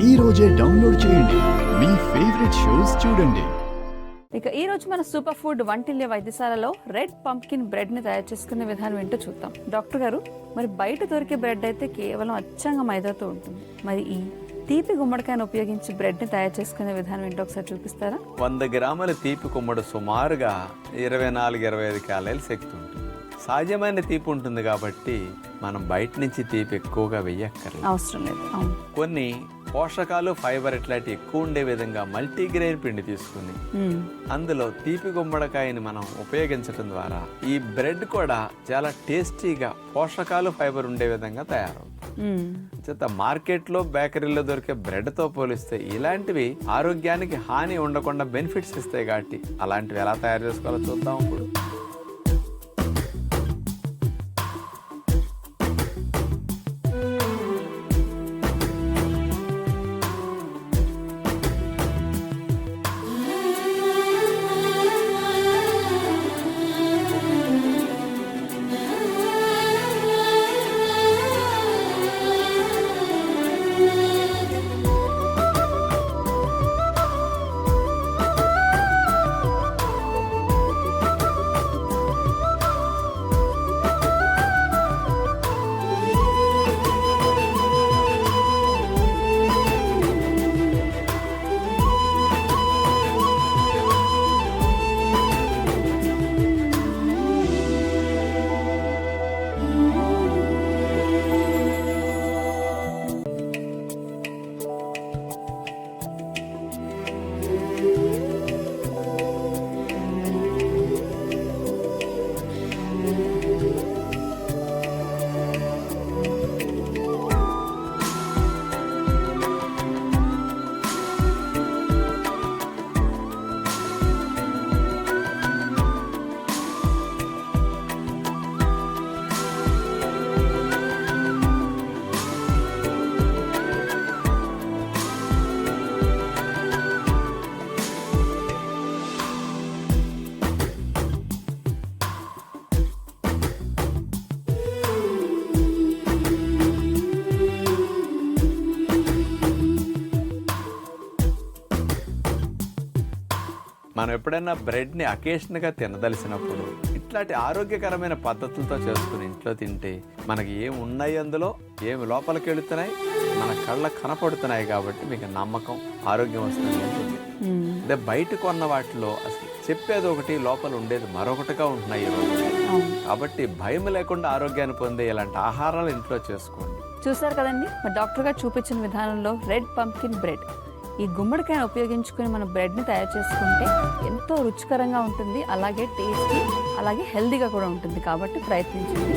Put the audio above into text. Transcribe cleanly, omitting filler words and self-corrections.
ఈ రోజే డౌన్లోడ్ చేయండి, మీ ఫేవరెట్ షోస్ చూడండి. ఇక ఈ రోజు మన సూపర్ ఫుడ్ వంటిల్య వైద్యశాలలో రెడ్ పంప్కిన్ బ్రెడ్ ని తయారు చేసుకునే విధానం ఏంటో చూద్దాం. డాక్టర్ గారు, మరి బయట దొరికే బ్రెడ్ అయితే కేవలం అచ్చంగా మైదాతో ఉంటుంది. మరి ఈ తీపి గుమ్మడికాయను ఉపయోగించి బ్రెడ్ ని తయారు చేసుకునే విధానం ఏంటో ఒకసారి చూపిస్తారా? 100 గ్రాముల తీపి గుమ్మడి సుమారుగా 24-25 క్యాలరీల శక్తి ఉంటుంది. సహజమైన తీపి ఉంటుంది కాబట్టి మనం బయట నుంచి తీపి ఎక్కువగా వేయక్కర్లేదు, అవసరం లేదు. అవును. కొన్ని పోషకాలు, ఫైబర్ ఇట్లాంటి ఎక్కువ ఉండే విధంగా మల్టీగ్రెయిన్ పిండి తీసుకుని అందులో తీపి గుమ్మడికాయని మనం ఉపయోగించడం ద్వారా ఈ బ్రెడ్ కూడా చాలా టేస్టీగా పోషకాలు, ఫైబర్ ఉండే విధంగా తయారవుతుంది. మార్కెట్లో, బేకరీలో దొరికే బ్రెడ్ తో పోలిస్తే ఇలాంటివి ఆరోగ్యానికి హాని ఉండకుండా బెనిఫిట్స్ ఇస్తాయి. కాబట్టి అలాంటివి ఎలా తయారు చేసుకోవాలో చూద్దాం ఇప్పుడు. మనం ఎప్పుడైనా బ్రెడ్ని అకేషన్గా తినదలిసినప్పుడు ఇట్లాంటి ఆరోగ్యకరమైన పద్ధతులతో చేసుకుని ఇంట్లో తింటే మనకి ఏమి ఉన్నాయి, అందులో ఏమి లోపలికి వెళుతున్నాయి, మన కళ్ళకు కనపడుతున్నాయి. కాబట్టి మీకు నమ్మకం, ఆరోగ్యం వస్తుంది ఉంటుంది. అదే బయట కొన్న వాటిలో అసలు చెప్పేది ఒకటి, లోపల ఉండేది మరొకటిగా ఉంటున్నాయి ఈ రోజు. కాబట్టి భయం లేకుండా ఆరోగ్యాన్ని పొందే ఇలాంటి ఆహారాలు ఇంట్లో చేసుకోండి. చూసారు కదండి, మరి డాక్టర్ గారు చూపించిన విధానంలో రెడ్ పంప్కిన్ బ్రెడ్, ఈ గుమ్మడికాయను ఉపయోగించుకుని మనం బ్రెడ్ని తయారు చేసుకుంటే ఎంతో రుచికరంగా ఉంటుంది, అలాగే టేస్టీ, అలాగే హెల్దీగా కూడా ఉంటుంది. కాబట్టి ప్రయత్నించండి.